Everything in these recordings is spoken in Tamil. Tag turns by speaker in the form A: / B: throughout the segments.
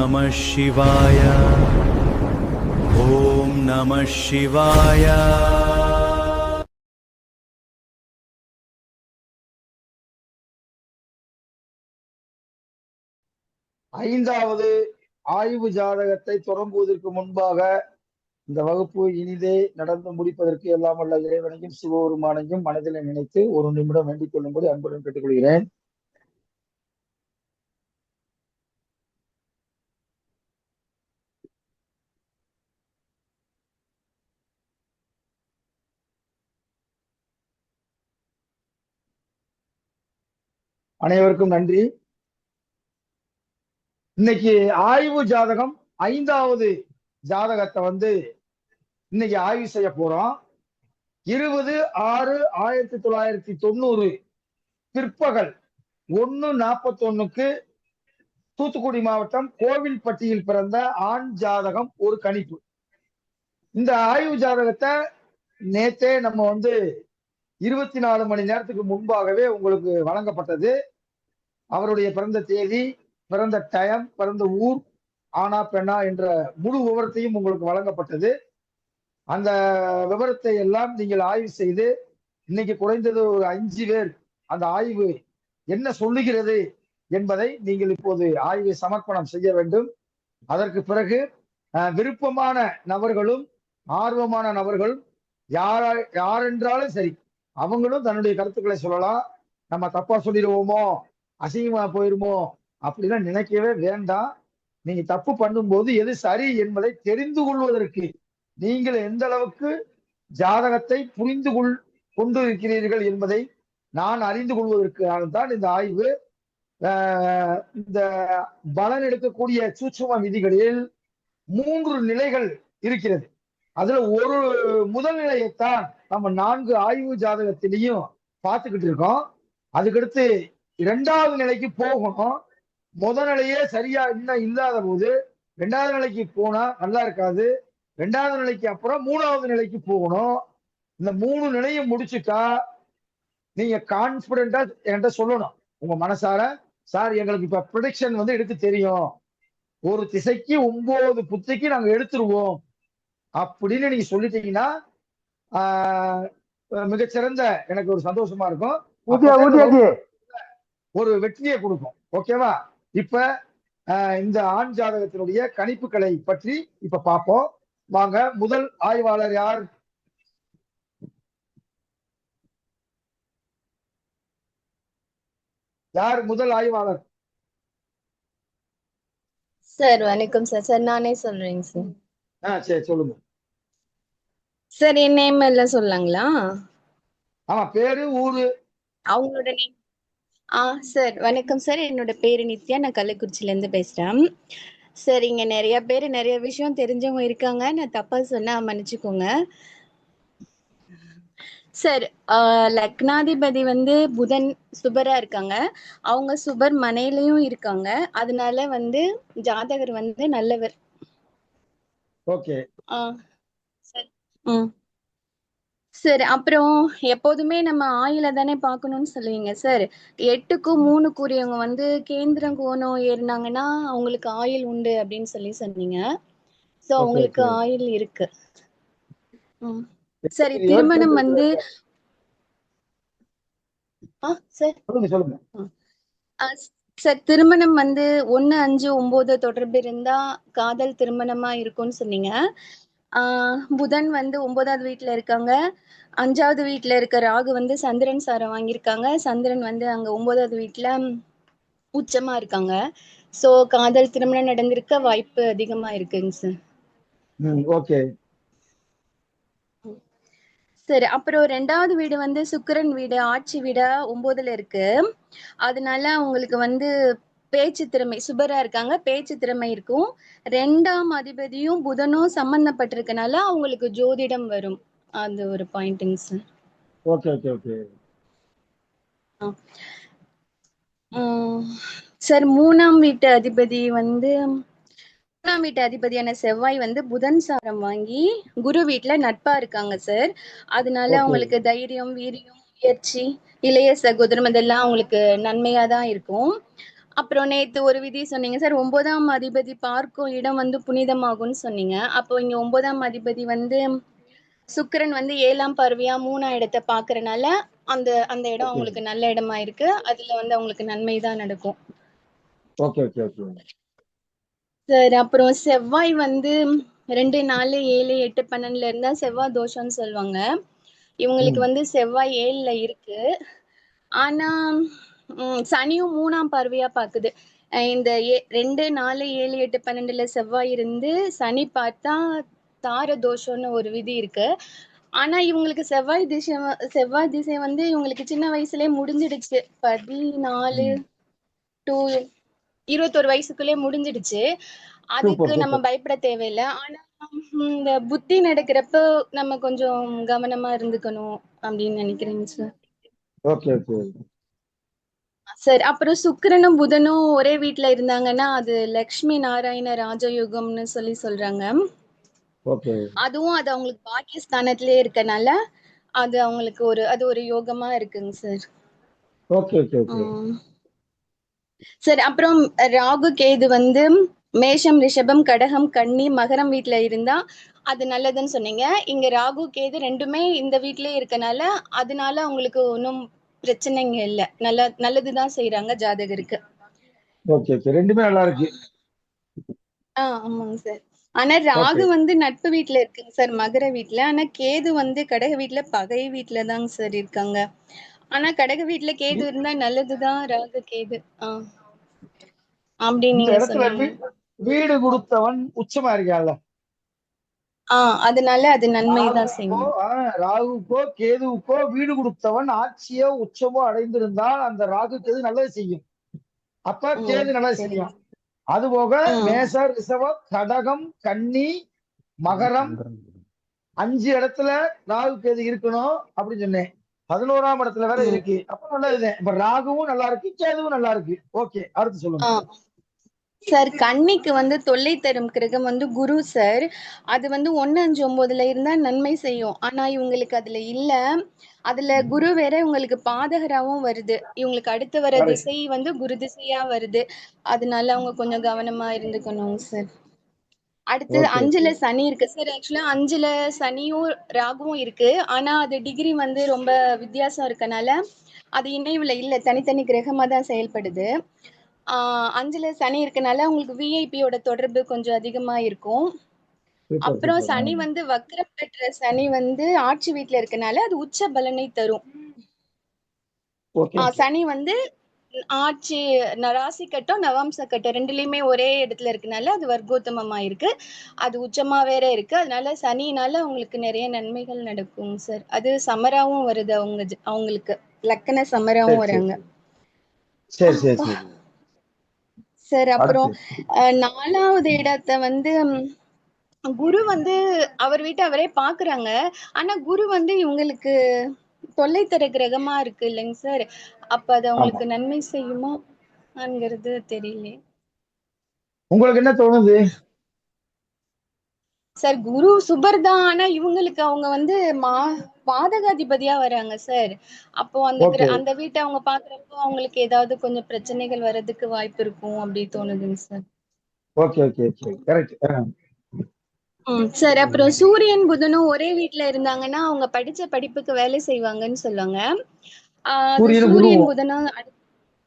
A: நமः சிவாய. ஓம் நமः சிவாய.
B: ஐந்தாவது ஆய்வு ஜாதகத்தை தொடங்குவதற்கு முன்பாக இந்த வகுப்பு இனிதே நடந்து முடிப்பதற்கு எல்லாம் வல்ல இறைவனையும் சிவபெருமானையும் மனதில் நினைத்து ஒரு நிமிடம் வேண்டிக் கொள்ளும்படி அன்புடன் கேட்டுக்கொள்கிறேன். அனைவருக்கும் நன்றி. இன்னைக்கு ஆய்வு ஜாதகம் ஐந்தாவது ஜாதகத்தை இன்னைக்கு ஆய்வு செய்ய போறோம். 20/6/1990 பிற்பகல் 1:41 தூத்துக்குடி மாவட்டம் கோவில்பட்டியில் பிறந்த ஆண் ஜாதகம் ஒரு கணிப்பு. இந்த ஆய்வு ஜாதகத்தை நேத்தே நம்ம 24 மணி நேரத்துக்கு முன்பாகவே உங்களுக்கு வழங்கப்பட்டது. அவருடைய பிறந்த தேதி, பிறந்த டைம், பிறந்த ஊர், ஆனா பெண்ணா என்ற முழு விவரத்தையும் உங்களுக்கு வழங்கப்பட்டது. அந்த விவரத்தை எல்லாம் நீங்கள் ஆய்வு செய்து இன்னைக்கு குறைந்தது ஒரு 5 பேர் அந்த ஆய்வு என்ன சொல்லுகிறது என்பதை நீங்கள் இப்போது ஆய்வை சமர்ப்பணம் செய்ய வேண்டும். அதற்கு பிறகு விருப்பமான நபர்களும் ஆர்வமான நபர்களும் யாரென்றாலும் சரி, அவங்களும் தன்னுடைய கருத்துக்களை சொல்லலாம். நம்ம தப்பா சொல்லிடுவோமோ, அசிங்கமா போயிருமோ அப்படிலாம் நினைக்கவே வேண்டாம். நீங்க தப்பு பண்ணும்போது எது சரி என்பதை தெரிந்து கொள்வதற்கு நீங்கள் எந்த அளவுக்கு ஜாதகத்தை புரிந்து கொண்டு இருக்கிறீர்கள் என்பதை நான் அறிந்து கொள்வதற்காகத்தான் இந்த ஆய்வு. இந்த பலன் எடுக்கக்கூடிய சூட்சும விதிகளில் 3 நிலைகள் இருக்கிறது. அதுல ஒரு முதல் நிலையைத்தான் நம்ம 4 ஆய்வு ஜாதகத்திலையும் பார்த்துக்கிட்டு இருக்கோம். அதுக்கடுத்து 2வது நிலைக்கு போகணும். முதல் நிலையே சரியா இன்னும் இல்லாத போது 2வது நிலைக்கு போனா நல்லா இருக்காது. 2வது நிலைக்கு அப்புறம் 3வது நிலைக்கு போகணும். இந்த 3 நிலையும் முடிச்சுட்டா நீங்க கான்பிடண்டா என்கிட்ட சொல்லணும் உங்க மனசார, சார் எங்களுக்கு இப்ப ப்ரொடிக்ஷன் எடுக்க தெரியும், ஒரு திசைக்கு 9 புத்திக்கு நாங்க எடுத்துருவோம் அப்படின்னு நீங்க சொல்லிட்டீங்கன்னா மிகச்சிறந்த எனக்கு ஒரு சந்தோஷமா இருக்கும், ஒரு வெற்றியை கொடுக்கும். ஓகேவா? இப்ப இந்த ஆண் ஜாதகத்தினுடைய கணிப்புகளை பற்றி இப்ப பார்ப்போம். வாங்க. முதல் ஆய்வாளர் யார்? யார் முதல் ஆய்வாளர்?
C: சார் வணக்கம் சார். சார் நானே சொல்றேங்க சார்.
B: சரி சொல்லுங்க
C: சார். என் நேம் எல்லாம் சொல்லாங்களா?
B: ஆமா, பேரு ஊரு
C: அவங்களோட நேம். சார் வணக்கம் சார். என்னோட பேரு நித்யா. நான் கள்ளக்குறிச்சில இருந்து பேசுறேன் சார். இங்க நிறைய பேர் நிறைய விஷயம் தெரிஞ்சவங்க இருக்காங்க. நான் தப்பா சொன்னா மன்னிச்சுக்கோங்க சார். லக்னாதிபதி புதன் சுபரா இருக்காங்க. அவங்க சுபர் மனையிலயும் இருக்காங்க. அதனால ஜாதகர் நல்லவர்.
B: Okay
C: sir. சார் அப்புறம் எப்போதுமே நம்ம ஆயில தானே பார்க்கணும்னு சொல்லுவீங்க சார். 8க்கும் 3 கூறியவங்க கேந்திரம் கோணம் ஏறினாங்கன்னா அவங்களுக்கு ஆயில் உண்டு அப்படின்னு சொன்னீங்க. சோ அவங்களுக்கு ஆயில் இருக்கு. சரி, திருமணம் சார் திருமணம் 1-5-9 தொடர்பு இருந்தா காதல் திருமணமா இருக்கும்னு சொன்னீங்க. புதன் 9வது வீட்டுல இருக்காங்க. 5வது வீட்டுல இருக்க ராகு சந்திரன் சாரம் வாங்கியிருக்காங்க. சந்திரன் அங்க 9வது வீட்டுல உச்சமா இருக்காங்க. சோ காதல் திருமணம் நடந்திருக்க வாய்ப்பு அதிகமா இருக்குங்க சார்.
B: ஓகே
C: சரி. அப்புறம் 2வது வீடு சுக்கிரன் வீடு, ஆட்சி வீடா 9ல இருக்கு. அதனால அவங்களுக்கு பேச்சு திறமை, சுபரா இருக்காங்க, பேச்சு திறமை இருக்கும். 2ஆம் அதிபதியும் புதனும் சம்பந்தப்பட்டிருக்கனால அவங்களுக்கு ஜோதிடம் வரும். அது ஒரு பாயிண்ட்ங்க sir.
B: Okay okay okay
C: sir 3ஆம் வீட்டு அதிபதி 3ஆம் வீட்டு அதிபதியான செவ்வாய் புதன் சாரம் வாங்கி குரு வீட்டுல நட்பா இருக்காங்க சார். அதனால அவங்களுக்கு தைரியம், வீரியம், முயற்சி, இளைய சகோதரம் இதெல்லாம் அவங்களுக்கு நன்மையா தான் இருக்கும். அப்புறம் நேத்து ஒரு விதி சொன்னீங்க சார். 9ஆம் அதிபதி பார்க்கும் இடம் வந்து புனிதமாகும்னு சொன்னீங்க. அப்போ இங்க 9ஆம் அதிபதி வந்து சுக்கிரன் வந்து 7ஆம் பார்வையா 3ஆம் இடத்த பார்க்கறனால, அந்த அந்த இடம்
B: ஓகே
C: அவங்களுக்கு நல்ல இடமா இருக்கு. அதுல வந்து அவங்களுக்கு நன்மை தான் நடக்கும்.
B: Okay okay okay.
C: சார் அப்புறம் செவ்வாய் வந்து 2, 4, 7, 8, 12ல இருந்தா செவ்வாய் தோஷம்னு சொல்லுவாங்க. இவங்களுக்கு
B: ம்
C: வந்து செவ்வாய் 7ல இருக்கு. ஆனா சனியும் 3ஆம் பார்வையா பாக்குது. இந்த 2, 4, 7, 8, 12ல செவ்வாய் இருந்து சனி பார்த்தா தார தோஷம்னு ஒரு விதி இருக்கு. ஆனா இவங்களுக்கு செவ்வாய் திசை வந்து இவங்களுக்கு சின்ன வயசுலயே முடிஞ்சிடுச்சு. 14
B: ம்.
C: டு 21 வயசுக்குள்ளே முடிஞ்சிடுச்சு. அதுக்கு
B: சூப்பர்
C: நம்ம
B: சூப்பர்.
C: பயப்பட தேவையில்ல. ஆனா இந்த புத்தி நடக்கிறப்போ நம்ம கொஞ்சம் கவனமா இருந்துக்கணும் அப்படின்னு நினைக்கிறேங்க சார்.
B: Okay okay.
C: சார் அப்புறம் சுக்கிரனும் புதனும் ஒரே வீட்ல இருந்தாங்கன்னா அது லக்ஷ்மி நாராயண ராஜயோகம்னு சொல்றாங்க.
B: ஓகே
C: அதுவும் அது அவங்களுக்கு பாக்கியஸ்தானத்திலேயே இருக்கனால அது ஒரு யோகமா இருக்குங்க sir.
B: Okay okay okay.
C: Sir அப்புறம் ராகு கேது வந்து மேஷம், ரிஷபம், கடகம், கன்னி, மகரம் வீட்ல இருந்தா அது நல்லதுன்னு சொன்னீங்க. இங்க ராகு கேது 2மே இந்த வீட்லயே இருக்கனால அதனால அவங்களுக்கு ஒன்றும் பிரச்சனைங்க இல்ல. நல்லதுதான் செய்றாங்க ஜாதகருக்கு.
B: Okay okay. ரெண்டுமே நல்லா இருக்கு.
C: ஆமாங்க சார். ஆனா
B: ஓகே
C: ராகு வந்து நட்பு வீட்ல இருக்குங்க சார், மகர வீட்ல. ஆனா கேது வந்து கடக வீட்ல பகை வீட்ல தாங்க சார் இருக்காங்க. ஆனா கடக வீட்ல கேது இருந்தா நல்லதுதான் ராகு கேது. அப்படின்னு
B: இந்த
C: நீங்க
B: இடத்துல
C: சொன்னீங்க.
B: வீடு கொடுத்தவன் உச்சமா இருக்கான்ல,
C: அதனால அது நன்மைதான்
B: ராகுக்கோ
C: செய்யும்.
B: ராகுக்கோ கேதுவுக்கோ வீடு கொடுத்தவன் ஆட்சியோ உச்சமோ அடைந்திருந்தால் அந்த ராகு கேது நல்லது செய்யும். அப்ப கேது நல்லது
C: சரி.
B: செய்யும். அதுபோக
C: ம்.
B: மேச ரிஷபம் கடகம் கன்னி மகரம் 5 இடத்துல ராகு கேது இருக்கணும் அப்படின்னு சொன்னேன். 11ஆம் இடத்துல வேற
C: ம்.
B: இருக்கு. அப்ப நல்லதுதான். இப்ப ராகுவும் நல்லா இருக்கு, கேதுவும் நல்லா இருக்கு. ஓகே, அடுத்து சொல்லுங்க.
C: ஆ சார் கன்னிக்கு வந்து தொல்லை தரும் கிரகம் வந்து குரு சார். அது வந்து 1, 5, 9ல இருந்தா நன்மை செய்யும். ஆனா இவங்களுக்கு அதுல இல்ல. அதுல குரு வேற இவங்களுக்கு பாதகராவும் வருது. இவங்களுக்கு அடுத்து வர
B: கரெக்ட்.
C: திசை வந்து குரு திசையா வருது. அதனால அவங்க கொஞ்சம் கவனமா இருந்துக்கணும் சார். அடுத்து
B: ஓகே ஓகே.
C: 5ல சனி இருக்கு சார். ஆக்சுவலா 5ல சனியும் ராகுவும் இருக்கு. ஆனா அது டிகிரி வந்து ரொம்ப வித்தியாசம் இருக்கனால அது இணைவுல இல்ல. தனித்தனி கிரகமா தான் செயல்படுது. 5ல சனி இருக்கனால உங்களுக்கு விஐபியோட தொடர்பு கொஞ்சம் அதிகமா இருக்கும்.
B: சூப்பர்
C: அப்புறம்
B: சூப்பர்.
C: சனி வந்து வக்ரம் பெற்ற சனி வந்து ஆட்சி வீட்ல இருக்கனால அது உச்ச பலனை தரும்.
B: Okay okay.
C: சனி வந்து ஆட்சி ராசி கட்டம் நவாம்ச கட்டம் 2லயுமே ஒரே இடத்துல இருக்கனால அது வர்க்கோத்தமமா இருக்கு. அது உச்சமா வேற இருக்கு. அதனால சனினால அவங்களுக்கு நிறைய நன்மைகள் நடக்கும் சார். அது சமராவும் வருது அவங்களுக்கு லக்கண சமராவும்
B: சரி சரி
C: வராங்க.
B: சரி சரி சரி.
C: சார் அப்புறம்
B: அடுத்து.
C: 4வது இடத்த வந்து குரு வந்து அவர் வீட்டை அவரே பாக்குறாங்க. ஆனா குரு வந்து இவங்களுக்கு தொல்லை தர கிரகமா இருக்கு இல்லைங்க சார். அப்ப அது
B: ஆமா.
C: அவங்களுக்கு நன்மை செய்யுமாங்கிறது தெரியல.
B: உங்களுக்கு என்ன தோணுது?
C: சார் குரு சுபர் தான். ஆனா இவங்களுக்கு அவங்க வந்து பாதகாதிபதியா வராங்க சார். அப்போ
B: ஓகே
C: அந்த வீட்டை அவங்க பாக்குறப்போ அவங்களுக்கு ஏதாவது கொஞ்சம் பிரச்சனைகள் வர்றதுக்கு வாய்ப்பு இருக்கும் அப்படி தோணுதுங்க sir.
B: Okay okay okay. Correct.
C: Sir அப்புறம் சூரியன் புதனும் ஒரே வீட்ல இருந்தாங்கன்னா அவங்க படிச்ச படிப்புக்கு வேலை செய்வாங்கன்னு சொல்லுவாங்க. அது
B: சூரியனும்
C: சூரியன்
B: குருவும்.
C: புதனும்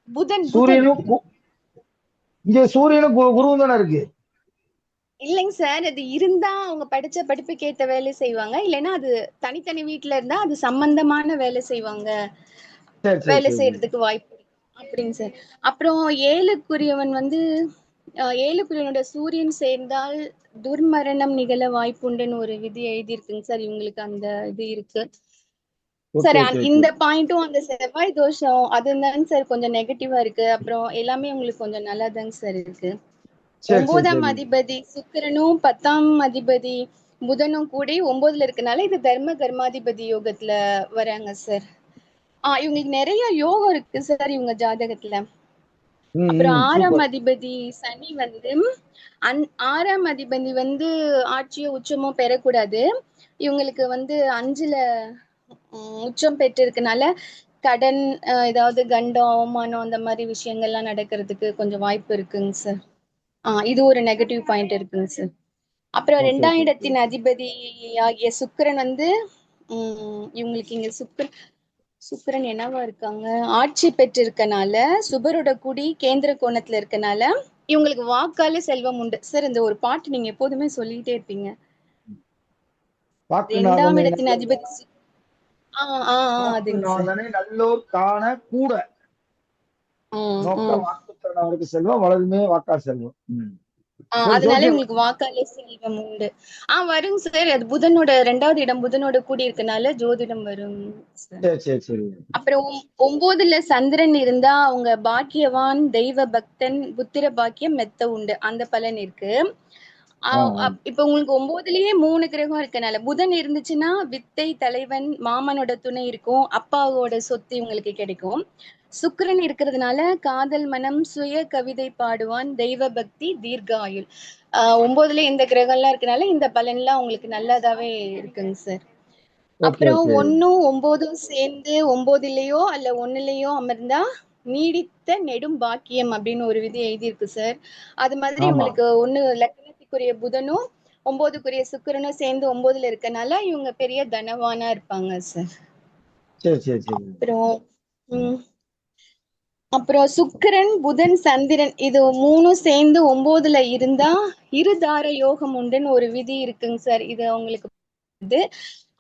C: புதன் புதன்
B: சூரியனும் இங்க சூரியனும் குருவும் தானே இருக்கு.
C: இல்லைங்க சார். அது இருந்தா அவங்க படிச்ச படிப்புக்கு ஏத்த வேலை செய்வாங்க. இல்லைன்னா அது தனித்தனி வீட்ல இருந்தா அது சம்பந்தமான வேலை செய்வாங்க.
B: சரி சரி
C: வேலை
B: சரி சரி.
C: செய்யறதுக்கு வாய்ப்பு இருக்கு அப்படிங்க சார். அப்புறம் ஏழுக்குரியவன் வந்து 7க்குரியவனோட சூரியன் சேர்ந்தால் துர்மரணம் நிகழ வாய்ப்புண்டுன்னு ஒரு விதி எழுதியிருக்குங்க சார். இவங்களுக்கு அந்த இது இருக்கு
B: ஓகே
C: சார்.
B: Okay okay.
C: இந்த பாயிண்ட்டும் அந்த செவ்வாய் தோஷம் அதுதாங்க சார் கொஞ்சம் நெகட்டிவா இருக்கு. அப்புறம் எல்லாமே உங்களுக்கு கொஞ்சம் நல்லாதாங்க சார் இருக்கு.
B: சரி சரி
C: 9ஆம்
B: சரி.
C: அதிபதி சுக்கிரனும் 10ஆம் அதிபதி புதனும் கூடி 9ல இருக்கனால இது தர்ம கர்மாதிபதி யோகத்துல வராங்க சார். இவங்களுக்கு நிறைய யோகம் இருக்கு சார் இவங்க ஜாதகத்துல. அப்புறம்
B: ம்
C: 6ஆம்
B: சூப்பர்.
C: அதிபதி சனி வந்து 6ஆம் அதிபதி வந்து ஆட்சியோ உச்சமோ பெறக்கூடாது. இவங்களுக்கு வந்து 5ல உச்சம் பெற்றிருக்கனால கடன், ஏதாவது கண்டம், அவமானம் அந்த மாதிரி விஷயங்கள்லாம் நடக்கிறதுக்கு கொஞ்சம் வாய்ப்பு இருக்குங்க சார். இது ஒரு நெகட்டிவ் பாயிண்ட் இருக்குங்க சார். அப்புறம்
B: ஓகே
C: 2ஆம்
B: ஓகே ஓகே.
C: இடத்தின் அதிபதி ஆகிய சுக்கிரன் வந்து இவங்களுக்கு இங்க சுக்கிரன் என்னவா இருக்காங்க, ஆட்சி பெற்றிருக்கனால, சுபரோட குடி கேந்திர கோணத்துல இருக்கனால இவங்களுக்கு வாக்கால செல்வம் உண்டு சார். இந்த ஒரு பாட்டு நீங்க எப்போதுமே சொல்லிட்டே இருப்பீங்க. 2ஆம்
B: வாக்குநாதனை
C: இடத்தின் அதிபதி அதுங்க சார்.
B: வாக்குநாதனை நல்லோர் காண கூட
C: ம்,
B: நோக்க
C: ம்.
B: வாக்குத்திறன் அவருக்கு செல்வம் வலதுமே வாக்கா செல்வம். சரி
C: அதனால
B: ஜோசியம்.
C: இவங்களுக்கு வாக்காலே செல்வம் உண்டு. வருங்க சார். அது புதனோட 2வது இடம் புதனோட கூடி இருக்கனால ஜோதிடம் வரும் சார்.
B: சரி சரி சரி.
C: அப்புறம் 9ல சந்திரன் இருந்தா அவங்க பாக்கியவான், தெய்வ பக்தன், புத்திர பாக்கியம் மெத்த உண்டு. அந்த பலன் இருக்கு. இப்ப உங்களுக்கு 9லயே 3 கிரகம் இருக்கனால புதன் இருந்துச்சுன்னா வித்தை, தலைவன், மாமனோட துணை இருக்கும், அப்பாவோட சொத்து இவங்களுக்கு கிடைக்கும். சுக்கிரன் இருக்கிறதுனால காதல் மனம், சுய கவிதை பாடுவான், தெய்வ பக்தி, தீர்க்க ஆயுள். 9ல இந்த கிரகம்லாம் இருக்கனால இந்த பலன்லாம் உங்களுக்கு நல்லதாவே இருக்குங்க சார்.
B: ஓகே
C: அப்புறம்
B: ஓகே.
C: 1ம் 9ம் சேர்ந்து 9லயோ அல்ல 1லயோ அமர்ந்தா நீடித்த நெடும் பாக்கியம் அப்படின்னு ஒரு விதி எழுதியிருக்கு சார். அது மாதிரி
B: ஆமா.
C: உங்களுக்கு 1 லக்னத்துக்குரிய புதனும் 9க்குரிய சுக்கிரனும் சேர்ந்து 9ல இருக்கனால இவங்க பெரிய தனவானா இருப்பாங்க சார்.
B: சரி சரி சரி.
C: அப்புறம் உம் அப்புறம் சுக்கிரன், புதன், சந்திரன் இது 3ம் சேர்ந்து 9ல இருந்தா இருதார யோகம் உண்டுன்னு ஒரு விதி இருக்குங்க சார். இது அவங்களுக்கு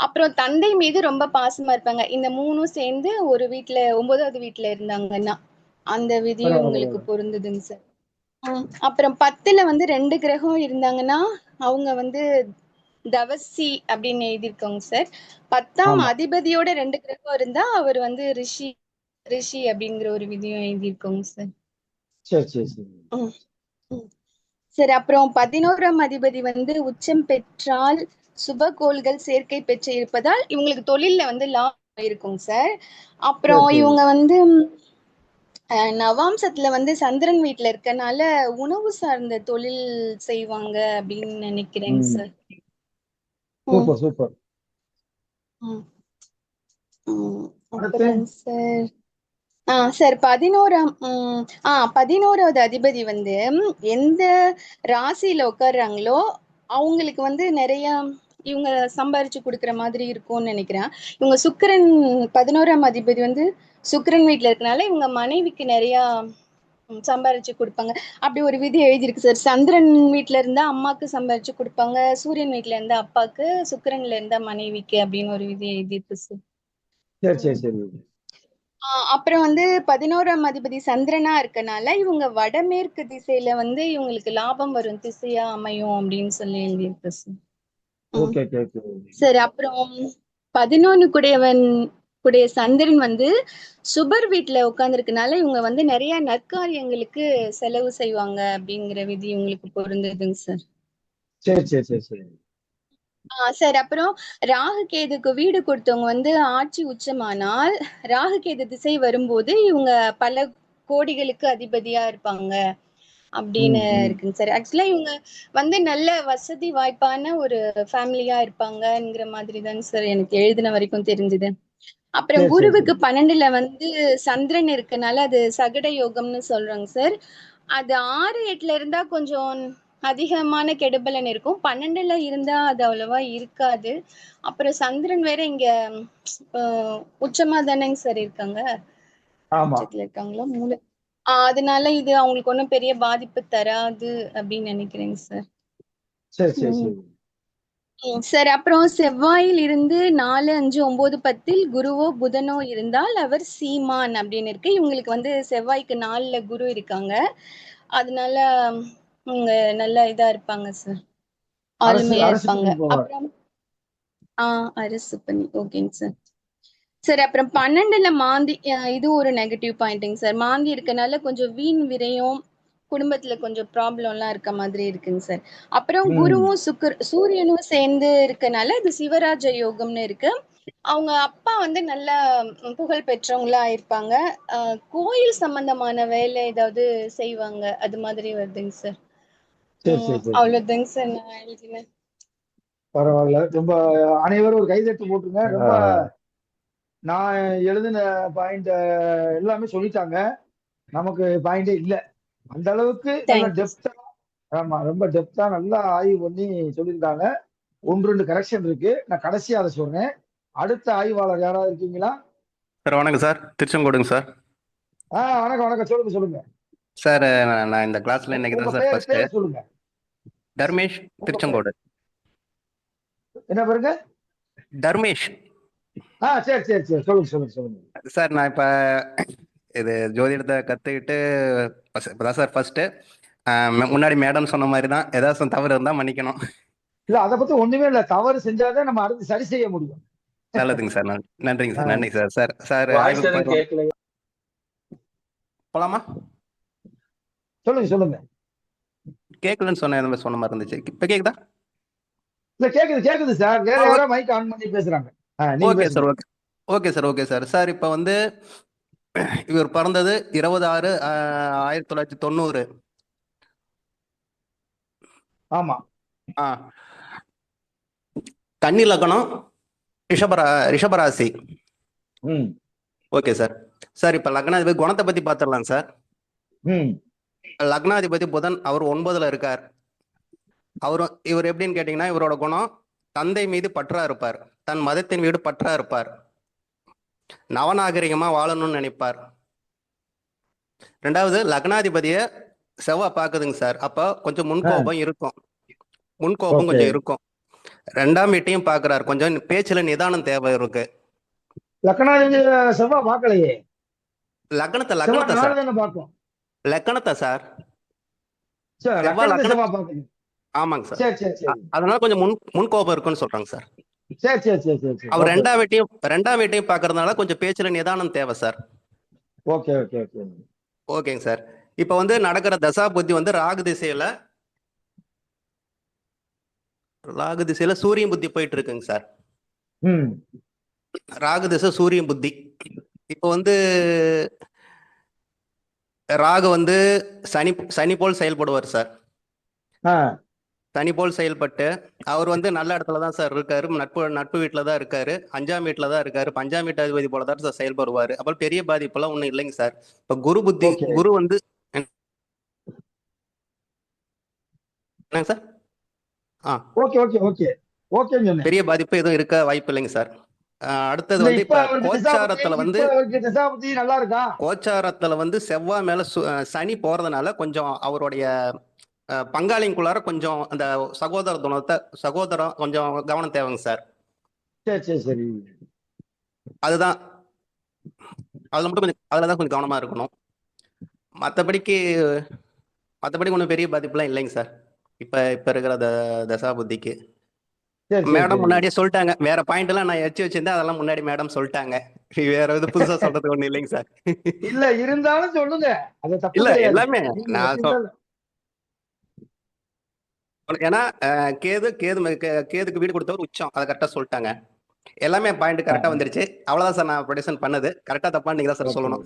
C: அப்புறம் தந்தை மீது ரொம்ப பாசமா இருப்பாங்க. இந்த 3ம் சேர்ந்து ஒரு வீட்ல 9வது வீட்ல இருந்தாங்கன்னா அந்த விதியும் உங்களுக்கு
B: பரவாயில்ல.
C: பொருந்துதுங்க சார். அப்புறம் 10ல வந்து 2 கிரகம் இருந்தாங்கன்னா அவங்க வந்து தவசி அப்படின்னு எழுதியிருக்கோங்க சார். 10ஆம்
B: ஆமா.
C: அதிபதியோட 2 கிரகம் இருந்தா அவர் வந்து ரிஷி ரிஷி அப்படிங்கிற ஒரு விதியும் எழுதியிருக்கோங்க சார்.
B: சரி சரி சரி.
C: ம், ம். சரி, அப்புறம் 11ஆம் அதிபதி வந்து உச்சம் பெற்றால் சுபகோள்கள் சேர்க்கை பெற்று இருப்பதால் இவங்களுக்கு தொழில்ல வந்து லாபம் இருக்குங்க சார்.
B: சரி
C: அப்புறம்
B: சரி.
C: இவங்க வந்து நவாம்சத்துல வந்து சந்திரன் வீட்ல இருக்கனால உணவு சார்ந்த தொழில் செய்வாங்க அப்படின்னு நினைக்கிறேங்க சார். ம்,
B: சூப்பர் சூப்பர்.
C: ம், ம்.
B: அடுத்து
C: அப்புறம் சார் சார் 11வது அதிபதி வந்து எந்த ராசியில உட்கார்றாங்களோ அவங்களுக்கு வந்து நிறைய இவங்க சம்பாரிச்சு கொடுக்குற மாதிரி இருக்கும்னு நினைக்கிறேன். இவங்க சுக்கிரன் 11ஆம் அதிபதி வந்து சுக்கிரன் வீட்ல இருக்கனால இவங்க மனைவிக்கு நிறைய சம்பாரிச்சு கொடுப்பாங்க. அப்படி ஒரு விதி எழுதியிருக்கு சார். சந்திரன் வீட்ல இருந்தா அம்மாக்கு சம்பாரிச்சு கொடுப்பாங்க, சூரியன் வீட்ல இருந்தா அப்பாக்கு, சுக்கிரன்ல இருந்தா மனைவிக்கு அப்படின்னு ஒரு விதி எழுதியிருக்கு சார்.
B: சரி சரி சரி.
C: அப்புறம் வந்து 11ஆம் அதிபதி சந்திரனா இருக்கனால இவங்க வடமேற்கு திசையில வந்து இவங்களுக்கு லாபம் வரும் திசையா அமையும் அப்படின்னு சொல்லி எழுதியிருக்கு சார்.
B: Okay okay okay.
C: சரி, அப்புறம் 11 கூடிய சந்திரன் வந்து சுபர் வீட்டுல உட்கார்ந்துருக்கனால இவங்க வந்து நிறைய நற்காரியங்களுக்கு செலவு செய்வாங்க அப்படிங்கிற விதி இவங்களுக்கு பொருந்ததுங்க சார்.
B: சரி சரி சரி சரி.
C: சரி, அப்புறம் ராகு கேதுக்கு வீடு கொடுத்தவங்க வந்து ஆட்சி உச்சமானால் ராகு கேது திசை வரும்போது இவங்க பல கோடிகளுக்கு அதிபதியா இருப்பாங்க அப்படின்னு இருக்குங்க சார். ஆக்சுவலா இவங்க வந்து நல்ல வசதி வாய்ப்பான ஒரு ஃபேமிலியா இருப்பாங்கங்கிற மாதிரி தாங்க சார் எனக்கு எழுதின வரைக்கும் தெரிஞ்சது. அப்புறம்
B: சரி சரி
C: குருவுக்கு
B: சரி.
C: 12ல வந்து சந்திரன் இருக்கனால அது சகட யோகம்னு சொல்றாங்க சார். அது 6, 8ல இருந்தா கொஞ்சம் அதிகமான கெடுபலன் இருக்கும். 12ல இருந்தா அது அவ்வளவா இருக்காது. அப்புறம் சந்திரன் வேற இங்க உச்சமா தானேங்க சார் இருக்காங்க.
B: ஆமா.
C: உச்சத்துல இருக்காங்களா மூல அதனால இது அவங்களுக்கு ஒண்ணும் பெரிய பாதிப்பு தராது அப்படின்னு நினைக்கிறேங்க சார்.
B: சரி சரி
C: ம்.
B: சரி.
C: சரி, அப்புறம் செவ்வாயில் இருந்து 4, 5, 9, 10ல் குருவோ புதனோ இருந்தால் அவர் சீமான் அப்படின்னு இருக்கு. இவங்களுக்கு வந்து செவ்வாய்க்கு 4ல குரு இருக்காங்க. அதனால இவங்க நல்ல இதா இருப்பாங்க சார்.
B: அரசு
C: ஆளுமையா
B: அரசு
C: இருப்பாங்க.
B: பணி போவார்.
C: அப்புறம் அரசு பணி ஓகேங்க சார். சரி, அப்புறம் 12ல மாந்தி இது ஒரு நெகட்டிவ் பாயிண்ட்டுங்க சார். மாந்தி இருக்கனால கொஞ்சம் வீண் விரயம், குடும்பத்துல கொஞ்சம் ப்ராப்ளம்லாம் இருக்க மாதிரி இருக்குங்க சார். அப்புறம் குருவும் சூரியனும் சேர்ந்து இருக்கனால இது சிவராஜ யோகம்னு இருக்கு. அவங்க அப்பா வந்து நல்ல புகழ் பெற்றவங்களா இருப்பாங்க. கோயில் சம்பந்தமான வேலை ஏதாவது செய்வாங்க. அது மாதிரி வருதுங்க சார்.
B: சரி சரி சரி சரி.
C: அவ்வளவுதாங்க சார் நான் எழுதினேன்.
B: பரவாயில்ல. ரொம்ப அனைவரும் ஒரு கைதட்டு போட்டுருங்க. ரொம்ப நான் எழுதின பாயிண்ட் எல்லாமே சொல்லிட்டாங்க. நமக்கு பாயிண்டே இல்ல. அந்த அளவுக்கு நல்ல
C: தேங்க்யூ.
B: டெப்தா, ஆமா ரொம்ப டெப்தா நல்லா ஆய்வு பண்ணி சொல்லியிருக்காங்க. 1, 2 கரெக்ஷன் இருக்கு. நான் கடைசியா அதை சொல்றேன். அடுத்த ஆய்வாளர் யாராவது இருக்கீங்களா?
D: சார் வணக்கம் சார், திருச்செங்கோடுங்க சார்.
B: வணக்கம் வணக்கம், சொல்லுங்க சொல்லுங்க.
D: சார் நான் இந்த கிளாஸ்ல இன்னைக்கு
B: உங்க
D: தான் சார்
B: பேர்
D: ஃபர்ஸ்ட்.
B: பேர் சொல்லுங்க.
D: தர்மேஷ்,
B: உங்க பேர்
D: திருச்செங்கோடு.
B: என்ன பாருங்க?
D: தர்மேஷ்
B: சரி சரி சரி, சொல்லுங்க சொல்லுங்க சொல்லுங்க.
D: சார். நான் இப்போ இது ஜோதிடத்தை கற்றுக்கிட்டு இப்போதான் சார் ஃபர்ஸ்ட். முன்னாடி மேடம் சொன்ன மாதிரி தான், ஏதாச்சும் தவறு இருந்தால் மன்னிக்கணும்.
B: இல்ல அதை பத்தி ஒண்ணுமே இல்ல. தவறு செஞ்சாதான் நம்ம அடுத்து சரி செய்ய முடியும்.
D: நல்லதுங்க சார், நன்றிங்க சார், நன்றிங்க சார். சார் சார்
E: வாய்ஸ் எதுவும் கேட்கல.
D: போலாமா?
B: சொல்லுங்க சொல்லுங்க.
D: கேட்கலன்னு சொன்ன மாதிரி இருந்துச்சு. இப்போ கேக்குதா?
B: இல்ல கேக்குது கேக்குது சார். வேற யாரோ மைக் ஆன் பண்ணி பேசுறாங்க. நீங்க
D: ஓகே சார்,
B: பேசுங்க.
D: Okay sir, okay sir. Sir இப்போ வந்து இவர் பிறந்தது 20/6/1990.
B: ஆமா.
D: கன்னி லக்னம், ரிஷபராசி.
B: ம்
D: ஓகே சார். சார் இப்போ லக்னாதிபதி குணத்தை பத்தி பார்த்துடலாம் சார்.
B: ம்
D: லக்னாதிபதி புதன், அவர் 9ல இருக்கார். இவர் எப்படின்னு கேட்டீங்கன்னா, இவரோட குணம் தந்தை மீது பற்றா இருப்பார், தன் மதத்தின் மீது பற்றா இருப்பார், நவநாகரிகமா வாழணும்னு நினைப்பார். 2வது, லக்னாதிபதிய செவ்வாய் பாக்குதுங்க சார். அப்போ கொஞ்சம் முன்கோபம் இருக்கும், கொஞ்சம் இருக்கும். 2ஆம் வீட்டையும் பாக்குறாரு, கொஞ்சம் பேச்சுல நிதானம் தேவை இருக்கு.
B: லக்னாதிபதி செவ்வாய் பார்க்கலையே.
D: லக்னத்தை
B: செவ்வாய்
D: சார்,
B: தானே பார்க்கும்.
D: லக்னத்தை சார்,
B: சரி,
D: செவ்வாய்
B: லக்னத்தை
D: லக்னம்.
B: செவ்வாய் பார்க்குது.
D: ஆமாங்க சார்.
B: சரி சரி சரி
D: அதனால கொஞ்சம் முன்கோபம் இருக்குன்னு சொல்றாங்க சார்.
B: சரி சரி சரி சரி சரி.
D: அவர் 2ஆம் வீட்டையும் பாக்குறதுனால கொஞ்சம் பேச்சுல நிதானம் தேவை சார்.
B: Okay okay okay.
D: ஓகேங்க சார். இப்ப வந்து நடக்கிற தசா புத்தி வந்து ராகு திசையில சூரியன் புத்தி போயிட்டு இருக்குங்க சார்.
B: ம்
D: ராகு திசை சூரியன் புத்தி. இப்போ வந்து ராகு வந்து சனி போல் செயல்படுவார் சார். சனி போல் செயல்பட்டு அவர் வந்து நல்ல இடத்துல தான் சார் இருக்காரு, நட்பு வீட்டுல தான் இருக்காரு, 5ஆம் வீட்டுல தான் இருக்காரு. 5ஆம் வீட்டு அதிபதி போல தான் சார் செயல்படுவாரு. அப்புறம் பெரிய பாதிப்பெல்லாம் ஒண்ணும் இல்லைங்க சார். இப்ப குரு புத்தி, குரு வந்து என்னங்க sir?
B: Okay okay okay okay.
D: பெரிய பாதிப்பு எதுவும் இருக்க வாய்ப்பு இல்லைங்க சார். அடுத்தது வந்து இப்ப கோச்சாரத்துல வந்து
B: நல்லா இருக்கா?
D: கோச்சாரத்துல வந்து செவ்வாய் மேல சனி போறதுனால கொஞ்சம் அவருடைய பங்காளிக்குள்ளார கொஞ்சம் அந்த சகோதரம் கொஞ்சம் கவனம் தேவைங்க சார்.
B: சரி சரி சரி.
D: அதுதான், அதுலதான் கொஞ்சம் கவனமா இருக்கணும். மற்றபடி ஒன்றும் பெரிய பாதிப்புலாம் இல்லைங்க சார். இப்ப இருக்கிற தசா புத்திக்கு. மேடம் முன்னாடியே சொல்லிட்டாங்க. வேற பாயிண்ட் எல்லாம் நான் வச்சிருந்தேன், அதெல்லாம் முன்னாடி மேடம் சொல்லிட்டாங்க. வேற எது புதுசா சொல்றதுக்கு ஒண்ணு இல்லைங்க சார்.
B: இல்ல இருந்தாலும் சொல்லுங்க.
D: இல்ல எல்லாமே நான் ஏன்னா கேதுக்கு வீடு கொடுத்தவர் உச்சம், அதை கரெக்டா சொல்லிட்டாங்க. எல்லாமே பாயிண்ட் கரெக்டா வந்துருச்சு. அவ்வளவுதான் சார் நான் ப்ரொடியூஷன் பண்ணது. கரெக்டா தப்பா நீங்க தான் சார் சொல்லணும்.